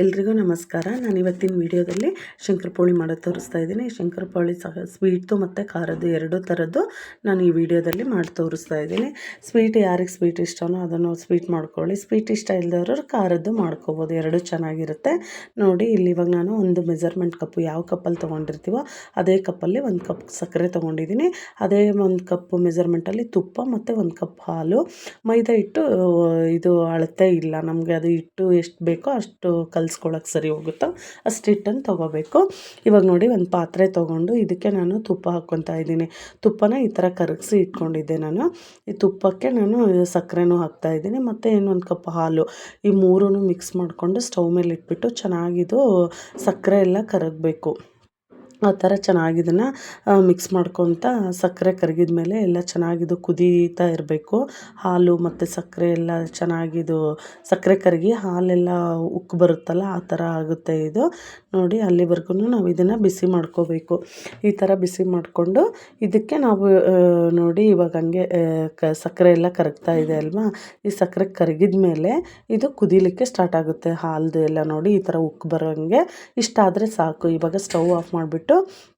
ಎಲ್ರಿಗೂ ನಮಸ್ಕಾರ. ನಾನು ಇವತ್ತಿನ ವಿಡಿಯೋದಲ್ಲಿ ಶಂಕರಪೋಳಿ ಮಾಡೋದು ತೋರಿಸ್ತಾ ಇದ್ದೀನಿ. ಶಂಕರಪೋಳಿ ಸಹ ಸ್ವೀಟ್ದು ಮತ್ತು ಖಾರದ್ದು ಎರಡೂ ಥರದ್ದು ನಾನು ಈ ವಿಡಿಯೋದಲ್ಲಿ ಮಾಡಿ ತೋರಿಸ್ತಾ ಇದ್ದೀನಿ. ಸ್ವೀಟ್ ಯಾರಿಗೆ ಸ್ವೀಟ್ ಇಷ್ಟನೋ ಅದನ್ನು ಸ್ವೀಟ್ ಮಾಡ್ಕೊಳ್ಳಿ, ಸ್ವೀಟ್ ಇಷ್ಟ ಇಲ್ಲದವರು ಖಾರದ್ದು ಮಾಡ್ಕೋಬೋದು, ಎರಡೂ ಚೆನ್ನಾಗಿರುತ್ತೆ. ನೋಡಿ ಇಲ್ಲಿ ಇವಾಗ ನಾನು ಒಂದು ಮೆಜರ್ಮೆಂಟ್ ಕಪ್ಪು ಯಾವ ಕಪ್ಪಲ್ಲಿ ತೊಗೊಂಡಿರ್ತೀವೋ ಅದೇ ಕಪ್ಪಲ್ಲಿ ಒಂದು ಕಪ್ ಸಕ್ಕರೆ ತೊಗೊಂಡಿದ್ದೀನಿ. ಅದೇ ಒಂದು ಕಪ್ಪು ಮೆಜರ್ಮೆಂಟಲ್ಲಿ ತುಪ್ಪ ಮತ್ತು ಒಂದು ಕಪ್ ಹಾಲು. ಮೈದಾ ಹಿಟ್ಟು ಇದು ಅಳತೆ ಇಲ್ಲ, ನಮಗೆ ಅದು ಹಿಟ್ಟು ಎಷ್ಟು ಬೇಕೋ ಅಷ್ಟು ಕಲಿಸ್ಕೊಳ್ಳೋಕೆ ಸರಿ ಹೋಗುತ್ತೋ ಅಷ್ಟು ಹಿಟ್ಟನ್ನು ತೊಗೋಬೇಕು. ಇವಾಗ ನೋಡಿ ಒಂದು ಪಾತ್ರೆ ತೊಗೊಂಡು ಇದಕ್ಕೆ ನಾನು ತುಪ್ಪ ಹಾಕ್ಕೊತಾ ಇದ್ದೀನಿ. ತುಪ್ಪನ ಈ ಥರ ಕರಗಿಸಿ ಇಟ್ಕೊಂಡಿದ್ದೆ ನಾನು. ಈ ತುಪ್ಪಕ್ಕೆ ನಾನು ಸಕ್ಕರೆನೂ ಹಾಕ್ತಾಯಿದ್ದೀನಿ ಮತ್ತು ಇನ್ನೊಂದು ಕಪ್ ಹಾಲು. ಈ ಮೂರೂ ಮಿಕ್ಸ್ ಮಾಡಿಕೊಂಡು ಸ್ಟವ್ ಮೇಲೆ ಇಟ್ಬಿಟ್ಟು ಚೆನ್ನಾಗಿದು ಸಕ್ಕರೆ ಎಲ್ಲ ಕರಗಬೇಕು. ಆ ಥರ ಚೆನ್ನಾಗಿದನ್ನು ಮಿಕ್ಸ್ ಮಾಡ್ಕೊತ ಸಕ್ಕರೆ ಕರಗಿದ ಮೇಲೆ ಎಲ್ಲ ಚೆನ್ನಾಗಿದು ಕುದೀತಾ ಇರಬೇಕು. ಹಾಲು ಮತ್ತು ಸಕ್ಕರೆ ಎಲ್ಲ ಚೆನ್ನಾಗಿದು ಸಕ್ಕರೆ ಕರಗಿ ಹಾಲೆಲ್ಲ ಉಕ್ಕಿ ಬರುತ್ತಲ್ಲ ಆ ಥರ ಆಗುತ್ತೆ ಇದು. ನೋಡಿ ಅಲ್ಲಿವರೆಗೂ ನಾವು ಇದನ್ನು ಬಿಸಿ ಮಾಡ್ಕೋಬೇಕು. ಈ ಥರ ಬಿಸಿ ಮಾಡಿಕೊಂಡು ಇದಕ್ಕೆ ನಾವು ನೋಡಿ ಇವಾಗ ಹಂಗೆ ಸಕ್ಕರೆ ಎಲ್ಲ ಕರಗ್ತಾ ಇದೆ ಅಲ್ವಾ, ಈ ಸಕ್ಕರೆ ಕರಗಿದ ಮೇಲೆ ಇದು ಕುದೀಲಿಕ್ಕೆ ಸ್ಟಾರ್ಟ್ ಆಗುತ್ತೆ. ಹಾಲ್ದು ಎಲ್ಲ ನೋಡಿ ಈ ಥರ ಉಕ್ಕಿ ಬರೋಂಗೆ ಇಷ್ಟಾದರೆ ಸಾಕು. ಇವಾಗ ಸ್ಟವ್ ಆಫ್ ಮಾಡಿಬಿಟ್ಟು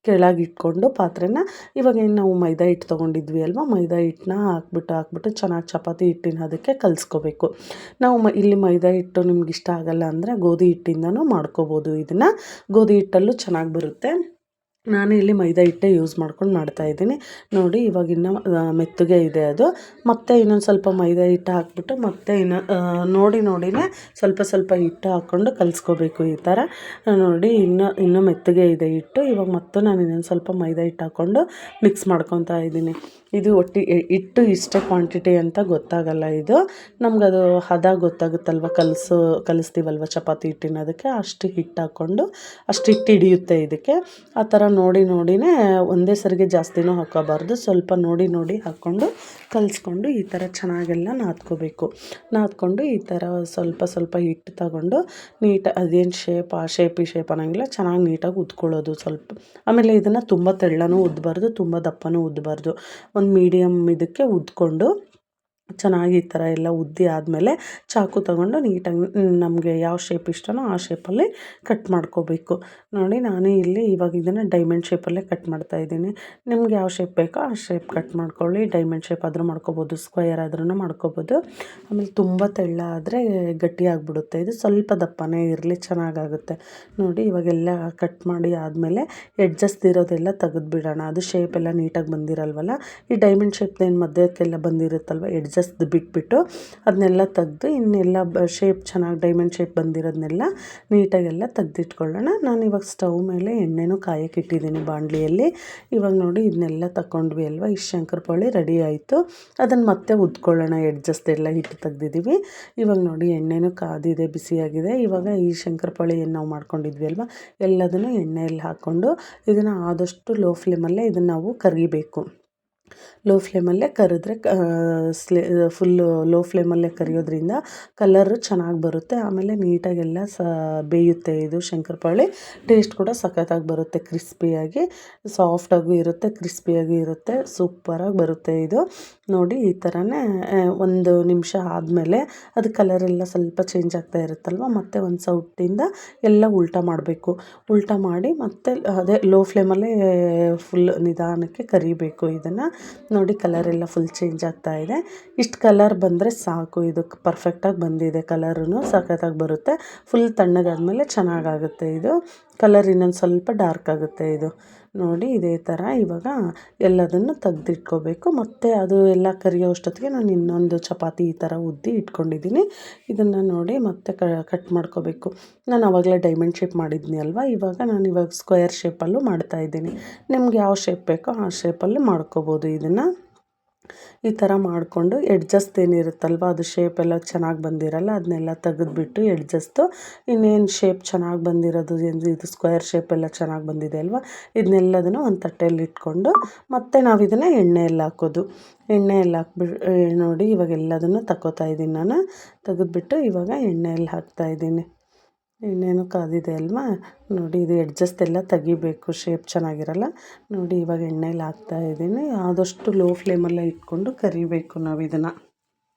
ಕೆಳಗೆ ಇಟ್ಕೊಂಡು ಪಾತ್ರೆನ ಇವಾಗ ಏನು ನಾವು ಮೈದಾ ಹಿಟ್ಟು ತೊಗೊಂಡಿದ್ವಿ ಅಲ್ವಾ, ಮೈದಾ ಹಿಟ್ಟನ್ನ ಹಾಕ್ಬಿಟ್ಟು ಚೆನ್ನಾಗಿ ಚಪಾತಿ ಹಿಟ್ಟಿನ ಅದಕ್ಕೆ ಕಲಿಸ್ಕೋಬೇಕು. ನಾವು ಇಲ್ಲಿ ಮೈದಾ ಹಿಟ್ಟು ನಿಮ್ಗೆ ಇಷ್ಟ ಆಗಲ್ಲ ಅಂದರೆ ಗೋಧಿ ಹಿಟ್ಟಿಂದನೂ ಮಾಡ್ಕೋಬೋದು. ಇದನ್ನು ಗೋಧಿ ಹಿಟ್ಟಲ್ಲೂ ಚೆನ್ನಾಗಿ ಬರುತ್ತೆ. ನಾನು ಇಲ್ಲಿ ಮೈದಾ ಹಿಟ್ಟೆ ಯೂಸ್ ಮಾಡ್ಕೊಂಡು ಮಾಡ್ತಾಯಿದ್ದೀನಿ. ನೋಡಿ ಇವಾಗ ಇನ್ನೂ ಮೆತ್ತಗೆ ಇದೆ ಅದು. ಮತ್ತೆ ಇನ್ನೊಂದು ಸ್ವಲ್ಪ ಮೈದಾ ಹಿಟ್ಟು ಹಾಕ್ಬಿಟ್ಟು ಮತ್ತೆ ನೋಡಿನೇ ಸ್ವಲ್ಪ ಹಿಟ್ಟು ಹಾಕ್ಕೊಂಡು ಕಲಿಸ್ಕೋಬೇಕು. ಈ ಥರ ನೋಡಿ ಇನ್ನೂ ಮೆತ್ತಗೆ ಇದೆ ಹಿಟ್ಟು. ಇವಾಗ ಮತ್ತೆ ನಾನು ಇನ್ನೊಂದು ಸ್ವಲ್ಪ ಮೈದಾ ಹಿಟ್ಟು ಹಾಕ್ಕೊಂಡು ಮಿಕ್ಸ್ ಮಾಡ್ಕೊತಾ ಇದ್ದೀನಿ. ಇದು ಹಿಟ್ಟು ಇಷ್ಟೇ ಕ್ವಾಂಟಿಟಿ ಅಂತ ಗೊತ್ತಾಗಲ್ಲ, ಇದು ನಮಗದು ಹದ ಗೊತ್ತಾಗುತ್ತಲ್ವ, ಕಲಿಸ್ತೀವಲ್ವ ಚಪಾತಿ ಹಿಟ್ಟಿನ ಅದಕ್ಕೆ ಅಷ್ಟು ಹಿಟ್ಟು ಹಾಕ್ಕೊಂಡು ಅಷ್ಟು ಹಿಟ್ಟು ಹಿಡಿಯುತ್ತೆ ಇದಕ್ಕೆ. ಆ ಥರ ನೋಡಿನೇ ಒಂದೇ ಸರಿಗೆ ಜಾಸ್ತಿನೂ ಹಾಕೋಬಾರ್ದು, ಸ್ವಲ್ಪ ನೋಡಿ ಹಾಕ್ಕೊಂಡು ಕಲಿಸ್ಕೊಂಡು ಈ ಥರ ಚೆನ್ನಾಗೆಲ್ಲ ನಾದ್ಕೊಂಡು ಈ ಥರ ಸ್ವಲ್ಪ ಹಿಟ್ಟು ತಗೊಂಡು ಅದೇನು ಶೇಪ್ ಆ ಶೇಪ್ ಈ ಶೇಪ್ ಅನ್ನೋಂಗಿಲ್ಲ, ಚೆನ್ನಾಗಿ ನೀಟಾಗಿ ಉದ್ಕೊಳ್ಳೋದು ಸ್ವಲ್ಪ. ಆಮೇಲೆ ಇದನ್ನು ತುಂಬ ತೆಳ್ಳನೂ ಉದ್ದಬಾರ್ದು, ತುಂಬ ದಪ್ಪನೂ ಉದ್ದಬಾರ್ದು, ಒಂದು ಮೀಡಿಯಮ್ ಇದಕ್ಕೆ ಉದ್ಕೊಂಡು ಚೆನ್ನಾಗಿ ಈ ಥರ ಎಲ್ಲ ಉದ್ದಿ ಆದಮೇಲೆ ಚಾಕು ತಗೊಂಡು ನೀಟಾಗಿ ನಮಗೆ ಯಾವ ಶೇಪ್ ಇಷ್ಟನೋ ಆ ಶೇಪಲ್ಲಿ ಕಟ್ ಮಾಡ್ಕೋಬೇಕು. ನೋಡಿ ನಾನು ಇಲ್ಲಿ ಇವಾಗ ಇದನ್ನು ಡೈಮಂಡ್ ಶೇಪಲ್ಲೇ ಕಟ್ ಮಾಡ್ತಾಯಿದ್ದೀನಿ. ನಿಮ್ಗೆ ಯಾವ ಶೇಪ್ ಬೇಕೋ ಆ ಶೇಪ್ ಕಟ್ ಮಾಡ್ಕೊಳ್ಳಿ. ಡೈಮಂಡ್ ಶೇಪ್ ಆದರೂ ಮಾಡ್ಕೋಬೋದು, ಸ್ಕ್ವೇರ್ ಆದ್ರೂ ಮಾಡ್ಕೋಬೋದು. ಆಮೇಲೆ ತುಂಬ ತೆಳ್ಳ ಆದರೆ ಗಟ್ಟಿ ಆಗಿಬಿಡುತ್ತೆ, ಇದು ಸ್ವಲ್ಪ ದಪ್ಪನೇ ಇರಲಿ ಚೆನ್ನಾಗಾಗುತ್ತೆ. ನೋಡಿ ಇವಾಗೆಲ್ಲ ಕಟ್ ಮಾಡಿ ಆದಮೇಲೆ ಎಡ್ಜಸ್ತಿರೋದೆಲ್ಲ ತೆಗೆದುಬಿಡೋಣ. ಅದು ಶೇಪ್ ಎಲ್ಲ ನೀಟಾಗಿ ಬಂದಿರಲ್ವಲ್ಲ, ಈ ಡೈಮಂಡ್ ಶೇಪ್ದೇನು ಮಧ್ಯಕ್ಕೆಲ್ಲ ಬಂದಿರುತ್ತಲ್ವ ಎಡ್ಜಸ್ಟ್ ಬಿಟ್ಬಿಟ್ಟು ಅದನ್ನೆಲ್ಲ ತೆಗೆದು ಇನ್ನೆಲ್ಲ ಶೇಪ್ ಚೆನ್ನಾಗಿ ಡೈಮಂಡ್ ಶೇಪ್ ಬಂದಿರೋದನ್ನೆಲ್ಲ ನೀಟಾಗೆಲ್ಲ ತೆಗೆದಿಟ್ಕೊಳ್ಳೋಣ. ನಾನು ಇವಾಗ ಸ್ಟವ್ ಮೇಲೆ ಎಣ್ಣೆನೂ ಕಾಯಕ್ಕೆ ಇಟ್ಟಿದ್ದೀನಿ ಬಾಣಲಿಯಲ್ಲಿ. ಇವಾಗ ನೋಡಿ ಇದನ್ನೆಲ್ಲ ತಗೊಂಡ್ವಿ ಅಲ್ವ, ಈ ಶಂಕರಪೋಳಿ ರೆಡಿ ಆಯಿತು. ಅದನ್ನು ಮತ್ತೆ ಉದ್ಕೊಳ್ಳೋಣ, ಎಡ್ಜಸ್ಟ್ ಎಲ್ಲ ಹಿಟ್ಟು ತೆಗ್ದಿದ್ದೀವಿ. ಇವಾಗ ನೋಡಿ ಎಣ್ಣೆನೂ ಕಾದಿದೆ, ಬಿಸಿಯಾಗಿದೆ. ಇವಾಗ ಈ ಶಂಕರಪೋಳಿ ಏನು ನಾವು ಮಾಡ್ಕೊಂಡಿದ್ವಿ ಅಲ್ವ ಎಲ್ಲದನ್ನು ಎಣ್ಣೆಯಲ್ಲಿ ಹಾಕ್ಕೊಂಡು ಇದನ್ನು ಆದಷ್ಟು ಲೋ ಫ್ಲೇಮಲ್ಲೇ ಇದನ್ನು ನಾವು ಕರಿಬೇಕು. ಲೋ ಫ್ಲೇಮಲ್ಲೇ ಕರಿದ್ರೆ ಫುಲ್ಲು ಲೋ ಫ್ಲೇಮಲ್ಲೇ ಕರಿಯೋದ್ರಿಂದ ಕಲರು ಚೆನ್ನಾಗಿ ಬರುತ್ತೆ. ಆಮೇಲೆ ನೀಟಾಗೆಲ್ಲ ಬೇಯುತ್ತೆ ಇದು ಶಂಕರಪೋಳಿ. ಟೇಸ್ಟ್ ಕೂಡ ಸಖತ್ತಾಗಿ ಬರುತ್ತೆ, ಕ್ರಿಸ್ಪಿಯಾಗಿ ಸಾಫ್ಟಾಗೂ ಇರುತ್ತೆ, ಕ್ರಿಸ್ಪಿಯಾಗಿ ಇರುತ್ತೆ, ಸೂಪರಾಗಿ ಬರುತ್ತೆ ಇದು. ನೋಡಿ ಈ ಥರನೇ ಒಂದು ನಿಮಿಷ ಆದಮೇಲೆ ಅದು ಕಲರೆಲ್ಲ ಸ್ವಲ್ಪ ಚೇಂಜ್ ಆಗ್ತಾ ಇರುತ್ತಲ್ವ, ಮತ್ತು ಒಂದು ಸೌಟಿಂದ ಎಲ್ಲ ಉಲ್ಟಾ ಮಾಡಬೇಕು. ಉಲ್ಟಾ ಮಾಡಿ ಮತ್ತೆ ಅದೇ ಲೋ ಫ್ಲೇಮಲ್ಲೇ ಫುಲ್ ನಿಧಾನಕ್ಕೆ ಕರಿಬೇಕು ಇದನ್ನು. ನೋಡಿ ಕಲರೆಲ್ಲ ಫುಲ್ ಚೇಂಜ್ ಆಗ್ತಾ ಇದೆ. ಇಷ್ಟು ಕಲರ್ ಬಂದರೆ ಸಾಕು, ಇದು ಪರ್ಫೆಕ್ಟಾಗಿ ಬಂದಿದೆ, ಕಲರೂ ಸಖತ್ತಾಗಿ ಬರುತ್ತೆ. ಫುಲ್ ತಣ್ಣಗಾದ್ಮೇಲೆ ಚೆನ್ನಾಗಾಗುತ್ತೆ ಇದು. ಕಲರ್ ಇನ್ನೊಂದು ಸ್ವಲ್ಪ ಡಾರ್ಕ್ ಆಗುತ್ತೆ ಇದು. ನೋಡಿ ಇದೇ ಥರ ಇವಾಗ ಎಲ್ಲದನ್ನು ತೆಗೆದಿಟ್ಕೋಬೇಕು. ಮತ್ತು ಅದು ಎಲ್ಲ ಕರಿಯೋ ಅಷ್ಟೊತ್ತಿಗೆ ನಾನು ಇನ್ನೊಂದು ಚಪಾತಿ ಈ ಥರ ಉದ್ದಿ ಇಟ್ಕೊಂಡಿದ್ದೀನಿ. ಇದನ್ನು ನೋಡಿ ಮತ್ತೆ ಕಟ್ ಮಾಡ್ಕೋಬೇಕು. ನಾನು ಆವಾಗಲೇ ಡೈಮಂಡ್ ಶೇಪ್ ಮಾಡಿದ್ನಿ ಅಲ್ವಾ, ಇವಾಗ ಸ್ಕ್ವೇರ್ ಶೇಪಲ್ಲೂ ಮಾಡ್ತಾಯಿದ್ದೀನಿ. ನಿಮ್ಗೆ ಯಾವ ಶೇಪ್ ಬೇಕೋ ಆ ಶೇಪಲ್ಲಿ ಮಾಡ್ಕೋಬೋದು. ಇದನ್ನು ಈ ಥರ ಮಾಡಿಕೊಂಡು ಎಡ್ಜಸ್ಟ್ ಏನಿರುತ್ತಲ್ವ ಅದು ಶೇಪ್ ಎಲ್ಲ ಚೆನ್ನಾಗಿ ಬಂದಿರಲ್ಲ ಅದನ್ನೆಲ್ಲ ತೆಗೆದುಬಿಟ್ಟು ಎಡ್ಜಸ್ಟು ಇನ್ನೇನು ಶೇಪ್ ಚೆನ್ನಾಗಿ ಬಂದಿರೋದು ಇದು ಸ್ಕ್ವೇರ್ ಶೇಪೆಲ್ಲ ಚೆನ್ನಾಗಿ ಬಂದಿದೆ ಅಲ್ವ, ಇದನ್ನೆಲ್ಲದನ್ನು ಒಂದು ತಟ್ಟೆಯಲ್ಲಿ ಇಟ್ಕೊಂಡು ಮತ್ತೆ ನಾವು ಇದನ್ನು ಎಣ್ಣೆಯಲ್ಲಿ ಹಾಕೋದು. ಎಣ್ಣೆಯಲ್ಲಿ ನೋಡಿ ಇವಾಗ ಎಲ್ಲದನ್ನು ತಗೋತಾ ಇದ್ದೀನಿ ನಾನು. ತೆಗೆದುಬಿಟ್ಟು ಇವಾಗ ಎಣ್ಣೆಯಲ್ಲಿ ಹಾಕ್ತಾಯಿದ್ದೀನಿ. ಎಣ್ಣೆನೂ ಕಾದಿದೆ ಅಲ್ವಾ, ನೋಡಿ ಇದು ಎಡ್ಜಸ್ಟ್ ಎಲ್ಲ ತೆಗಿಬೇಕು, ಶೇಪ್ ಚೆನ್ನಾಗಿರಲ್ಲ. ನೋಡಿ ಇವಾಗ ಎಣ್ಣೆಯಲ್ಲಿ ಹಾಕ್ತಾಯಿದ್ದೀನಿ. ಆದಷ್ಟು ಲೋ ಫ್ಲೇಮಲ್ಲೇ ಇಟ್ಕೊಂಡು ಕರಿಬೇಕು ನಾವು ಇದನ್ನು.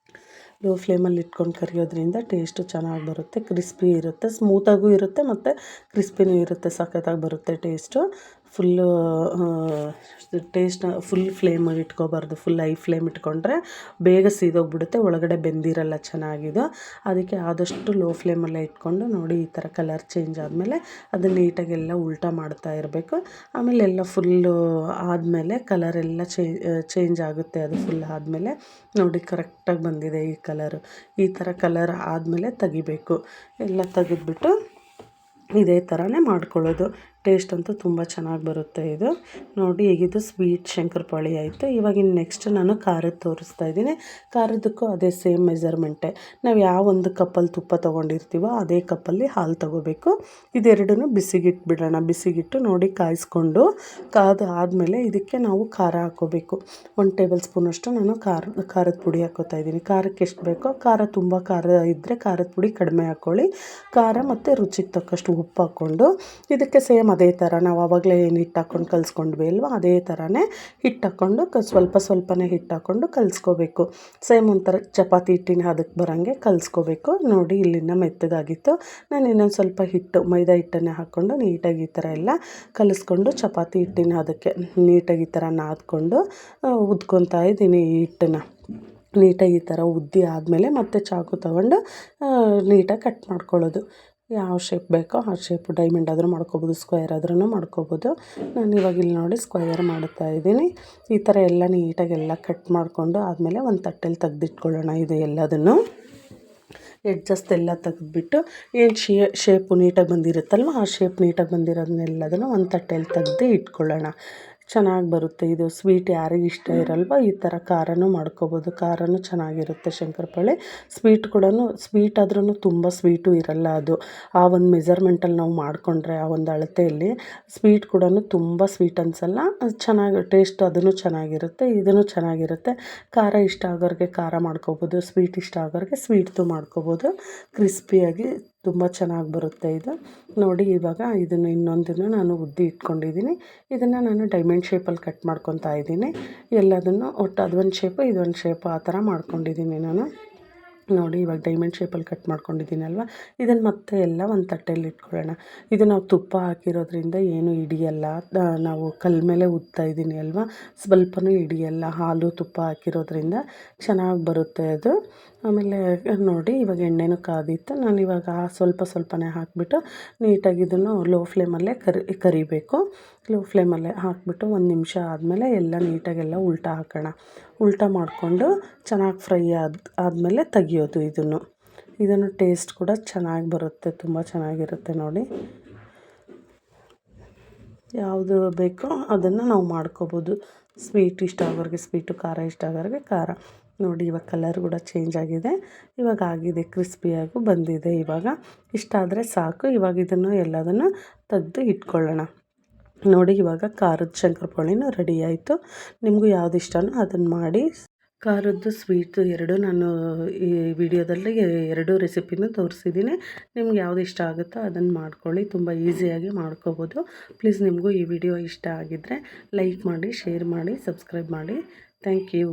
ಲೋ ಫ್ಲೇಮಲ್ಲಿ ಇಟ್ಕೊಂಡು ಕರಿಯೋದ್ರಿಂದ ಟೇಸ್ಟು ಚೆನ್ನಾಗಿ ಬರುತ್ತೆ, ಕ್ರಿಸ್ಪಿ ಇರುತ್ತೆ, ಸ್ಮೂತಾಗೂ ಇರುತ್ತೆ ಮತ್ತು ಕ್ರಿಸ್ಪಿನೂ ಇರುತ್ತೆ, ಸಖತ್ತಾಗಿ ಬರುತ್ತೆ ಟೇಸ್ಟು. ಫುಲ್ಲು ಫುಲ್ ಫ್ಲೇಮಲ್ಲಿ ಇಟ್ಕೋಬಾರ್ದು, ಫುಲ್ ಹೈ ಫ್ಲೇಮ್ ಇಟ್ಕೊಂಡ್ರೆ ಬೇಗ ಸೀದೋಗ್ಬಿಡುತ್ತೆ, ಒಳಗಡೆ ಬೆಂದಿರಲ್ಲ ಚೆನ್ನಾಗಿದು. ಅದಕ್ಕೆ ಆದಷ್ಟು ಲೋ ಫ್ಲೇಮಲ್ಲೇ ಇಟ್ಕೊಂಡು ನೋಡಿ ಈ ಥರ ಕಲರ್ ಚೇಂಜ್ ಆದಮೇಲೆ ಅದನ್ನು ನೀಟಾಗೆಲ್ಲ ಉಲ್ಟಾ ಮಾಡ್ತಾ ಇರಬೇಕು. ಆಮೇಲೆ ಎಲ್ಲ ಫುಲ್ಲು ಆದಮೇಲೆ ಕಲರೆಲ್ಲ ಚೇಂಜ್ ಆಗುತ್ತೆ. ಅದು ಫುಲ್ ಆದಮೇಲೆ ನೋಡಿ ಕರೆಕ್ಟಾಗಿ ಬಂದಿದೆ ಈ ಕಲರು. ಈ ಥರ ಕಲರ್ ಆದಮೇಲೆ ತೆಗಿಬೇಕು. ಎಲ್ಲ ತೆಗೆದ್ಬಿಟ್ಟು ಇದೇ ಥರನೇ ಮಾಡ್ಕೊಳ್ಳೋದು. ಟೇಸ್ಟ್ ಅಂತೂ ತುಂಬ ಚೆನ್ನಾಗಿ ಬರುತ್ತೆ ಇದು. ನೋಡಿ ಈಗಿದು ಸ್ವೀಟ್ ಶಂಕರಪಾಳಿ ಆಯಿತು. ಇವಾಗ ನೆಕ್ಸ್ಟ್ ನಾನು ಖಾರದ್ದು ತೋರಿಸ್ತಾ ಇದ್ದೀನಿ. ಖಾರದಕ್ಕೂ ಅದೇ ಸೇಮ್ ಮೆಜರ್ಮೆಂಟೇ. ನಾವು ಯಾವ ಒಂದು ಕಪ್ಪಲ್ಲಿ ತುಪ್ಪ ತೊಗೊಂಡಿರ್ತೀವೋ ಅದೇ ಕಪ್ಪಲ್ಲಿ ಹಾಲು ತೊಗೋಬೇಕು. ಇದೆರಡನ್ನೂ ಬಿಸಿಗಿಟ್ಬಿಡೋಣ. ಬಿಸಿಗಿಟ್ಟು ನೋಡಿ ಕಾಯಿಸ್ಕೊಂಡು ಆದಮೇಲೆ ಇದಕ್ಕೆ ನಾವು ಖಾರ ಹಾಕ್ಕೋಬೇಕು. 1 ಟೇಬಲ್ ಸ್ಪೂನಷ್ಟು ನಾನು ಖಾರದ ಪುಡಿ ಹಾಕ್ಕೋತಾ ಇದ್ದೀನಿ. ಖಾರಕ್ಕೆ ಎಷ್ಟು ಬೇಕೋ, ಖಾರ ತುಂಬ ಖಾರ ಇದ್ದರೆ ಖಾರದ ಪುಡಿ ಕಡಿಮೆ ಹಾಕ್ಕೊಳ್ಳಿ. ಖಾರ ಮತ್ತು ರುಚಿಗೆ ತಕ್ಕಷ್ಟು ಉಪ್ಪು ಹಾಕ್ಕೊಂಡು ಇದಕ್ಕೆ ಸೇಮ್ ಅದೇ ಥರ ನಾವು ಆವಾಗಲೇ ಏನು ಹಿಟ್ಟು ಹಾಕ್ಕೊಂಡು ಕಲಿಸ್ಕೊಂಡ್ವಿ ಅಲ್ವ, ಅದೇ ಥರನೇ ಹಿಟ್ಟು ಹಾಕ್ಕೊಂಡು ಸ್ವಲ್ಪನೇ ಹಿಟ್ಟು ಹಾಕ್ಕೊಂಡು ಕಲಿಸ್ಕೋಬೇಕು. ಸೇಮ್ ಒಂಥರ ಚಪಾತಿ ಹಿಟ್ಟಿನ ಅದಕ್ಕೆ ಬರೋಂಗೆ ಕಲಿಸ್ಕೋಬೇಕು. ನೋಡಿ ಇಲ್ಲಿನ ಮೆತ್ತಗಾಗಿತ್ತು. ನಾನು ಇನ್ನೊಂದು ಸ್ವಲ್ಪ ಹಿಟ್ಟು ಮೈದಾ ಹಿಟ್ಟನ್ನೇ ಹಾಕ್ಕೊಂಡು ನೀಟಾಗಿ ಈ ಥರ ಎಲ್ಲ ಕಲಿಸ್ಕೊಂಡು ಚಪಾತಿ ಹಿಟ್ಟಿನ ಅದಕ್ಕೆ ನೀಟಾಗಿ ಈ ಥರ ನಾದ್ಕೊಂಡು ಉದ್ಕೊತಾ ಇದ್ದೀನಿ ಈ ಹಿಟ್ಟನ್ನು. ನೀಟಾಗಿ ಈ ಥರ ಉದ್ದಿ ಆದಮೇಲೆ ಮತ್ತೆ ಚಾಕು ತೊಗೊಂಡು ನೀಟಾಗಿ ಕಟ್ ಮಾಡ್ಕೊಳ್ಳೋದು. ಯಾವ ಶೇಪ್ ಬೇಕೋ ಆ ಶೇಪು, ಡೈಮಂಡ್ ಆದರೂ ಮಾಡ್ಕೊಬೋದು, ಸ್ಕ್ವೇರ್ ಆದ್ರೂ ಮಾಡ್ಕೊಬೋದು. ನಾನು ಇವಾಗ ಇಲ್ಲಿ ನೋಡಿ ಸ್ಕ್ವೇರ್ ಮಾಡ್ತಾ ಇದ್ದೀನಿ. ಈ ಥರ ಎಲ್ಲ ನೀಟಾಗೆಲ್ಲ ಕಟ್ ಮಾಡಿಕೊಂಡು ಆದಮೇಲೆ ಒಂದು ತಟ್ಟೆಲಿ ತೆಗೆದಿಟ್ಕೊಳ್ಳೋಣ. ಇದು ಎಲ್ಲದನ್ನು ಎಡ್ಜಸ್ಟ್ ಎಲ್ಲ ತೆಗೆದ್ಬಿಟ್ಟು ಏನು ಶೇಪು ನೀಟಾಗಿ ಬಂದಿರುತ್ತಲ್ವ, ಆ ಶೇಪ್ ನೀಟಾಗಿ ಬಂದಿರೋದನ್ನೆಲ್ಲದನ್ನು ಒಂದು ತಟ್ಟೆಲಿ ತೆಗೆದು ಇಟ್ಕೊಳ್ಳೋಣ. ಚೆನ್ನಾಗಿ ಬರುತ್ತೆ ಇದು. ಸ್ವೀಟ್ ಯಾರಿಗೆ ಇಷ್ಟ ಇರಲ್ವ ಈ ಥರ ಖಾರನೂ ಮಾಡ್ಕೊಬೋದು. ಖಾರನೂ ಚೆನ್ನಾಗಿರುತ್ತೆ ಶಂಕರಪಾಳಿ. ಸ್ವೀಟ್ ಆದ್ರೂ ತುಂಬ ಸ್ವೀಟು ಇರಲ್ಲ. ಅದು ಆ ಒಂದು ಮೆಜರ್ಮೆಂಟಲ್ಲಿ ನಾವು ಮಾಡಿಕೊಂಡ್ರೆ ಆ ಒಂದು ಅಳತೆಯಲ್ಲಿ ಸ್ವೀಟ್ ಕೂಡ ತುಂಬ ಸ್ವೀಟ್ ಅನಿಸಲ್ಲ. ಚೆನ್ನಾಗಿ ಟೇಸ್ಟ್ ಅದನ್ನು ಚೆನ್ನಾಗಿರುತ್ತೆ, ಇದನ್ನು ಚೆನ್ನಾಗಿರುತ್ತೆ. ಖಾರ ಇಷ್ಟ ಆಗೋರಿಗೆ ಖಾರ ಮಾಡ್ಕೊಬೋದು, ಸ್ವೀಟ್ ಇಷ್ಟ ಆಗೋರಿಗೆ ಸ್ವೀಟ್ದು ಮಾಡ್ಕೊಬೋದು. ಕ್ರಿಸ್ಪಿಯಾಗಿ ತುಂಬ ಚೆನ್ನಾಗಿ ಬರುತ್ತೆ ಇದು. ನೋಡಿ ಇವಾಗ ಇದನ್ನು ಇನ್ನೊಂದನ್ನು ನಾನು ಉದ್ದಿ ಇಟ್ಕೊಂಡಿದ್ದೀನಿ. ಇದನ್ನು ನಾನು ಡೈಮಂಡ್ ಶೇಪಲ್ಲಿ ಕಟ್ ಮಾಡ್ಕೊತಾ ಇದ್ದೀನಿ. ಎಲ್ಲದನ್ನು ಒಟ್ಟು ಅದೊಂದು ಶೇಪು ಇದೊಂದು ಶೇಪು ಆ ಥರ ಮಾಡ್ಕೊಂಡಿದ್ದೀನಿ ನಾನು. ನೋಡಿ ಇವಾಗ ಡೈಮಂಡ್ ಶೇಪಲ್ಲಿ ಕಟ್ ಮಾಡ್ಕೊಂಡಿದ್ದೀನಲ್ವ, ಇದನ್ನು ಮತ್ತೆ ಎಲ್ಲ ಒಂದು ತಟ್ಟೆಯಲ್ಲಿ ಇಟ್ಕೊಳ್ಳೋಣ. ಇದು ನಾವು ತುಪ್ಪ ಹಾಕಿರೋದ್ರಿಂದ ಏನೂ ಹಿಡಿಯಲ್ಲ. ನಾವು ಕಲ್ಲ ಮೇಲೆ ಉದ್ತಾ ಇದ್ದೀನಿ ಅಲ್ವ, ಸ್ವಲ್ಪನೂ ಹಿಡಿಯಲ್ಲ. ಹಾಲು ತುಪ್ಪ ಹಾಕಿರೋದ್ರಿಂದ ಚೆನ್ನಾಗಿ ಬರುತ್ತೆ ಅದು. ಆಮೇಲೆ ನೋಡಿ ಇವಾಗ ಎಣ್ಣೆನೂ ಕಾದಿತ್ತು. ನಾನು ಇವಾಗ ಸ್ವಲ್ಪನೇ ಹಾಕಿಬಿಟ್ಟು ನೀಟಾಗಿ ಇದನ್ನು ಲೋ ಫ್ಲೇಮಲ್ಲೇ ಕರಿಬೇಕು. ಲೋ ಫ್ಲೇಮಲ್ಲೇ ಹಾಕಿಬಿಟ್ಟು 1 ನಿಮಿಷ ಆದಮೇಲೆ ಎಲ್ಲ ನೀಟಾಗೆಲ್ಲ ಉಲ್ಟಾ ಹಾಕೋಣ. ಉಲ್ಟಾ ಮಾಡಿಕೊಂಡು ಚೆನ್ನಾಗಿ ಫ್ರೈ ಆದಮೇಲೆ ತೆಗಿಯೋದು. ಇದನ್ನು ಟೇಸ್ಟ್ ಕೂಡ ಚೆನ್ನಾಗಿ ಬರುತ್ತೆ, ತುಂಬ ಚೆನ್ನಾಗಿರುತ್ತೆ. ನೋಡಿ ಯಾವುದು ಬೇಕೋ ಅದನ್ನು ನಾವು ಮಾಡ್ಕೋಬೋದು. ಸ್ವೀಟ್ ಇಷ್ಟ ಆಗೋರಿಗೆ ಸ್ವೀಟು, ಖಾರ ಇಷ್ಟ ಆಗೋರಿಗೆ ಖಾರ. ನೋಡಿ ಇವಾಗ ಕಲರ್ ಕೂಡ ಚೇಂಜ್ ಆಗಿದೆ. ಇವಾಗ ಆಗಿದೆ, ಕ್ರಿಸ್ಪಿಯಾಗೂ ಬಂದಿದೆ. ಇವಾಗ ಇಷ್ಟ ಆದರೆ ಸಾಕು. ಇವಾಗ ಇದನ್ನು ಎಲ್ಲದನ್ನು ತೆಗೆದು ಇಟ್ಕೊಳ್ಳೋಣ. ನೋಡಿ ಇವಾಗ ಖಾರದ ಶಂಕರಪಾಳಿನೂ ರೆಡಿ ಆಯಿತು. ನಿಮಗೂ ಯಾವ್ದು ಇಷ್ಟನೋ ಅದನ್ನು ಮಾಡಿ. ಖಾರದ್ದು ಸ್ವೀಟು ಎರಡು ನಾನು ಈ ವಿಡಿಯೋದಲ್ಲಿ 2 ರೆಸಿಪಿನೂ ತೋರಿಸಿದ್ದೀನಿ. ನಿಮ್ಗೆ ಯಾವುದು ಇಷ್ಟ ಆಗುತ್ತೋ ಅದನ್ನು ಮಾಡ್ಕೊಳ್ಳಿ. ತುಂಬ ಈಸಿಯಾಗಿ ಮಾಡ್ಕೋಬೋದು. ಪ್ಲೀಸ್ ನಿಮಗೂ ಈ ವಿಡಿಯೋ ಇಷ್ಟ ಆಗಿದ್ದರೆ ಲೈಕ್ ಮಾಡಿ, ಶೇರ್ ಮಾಡಿ, ಸಬ್ಸ್ಕ್ರೈಬ್ ಮಾಡಿ. Thank you.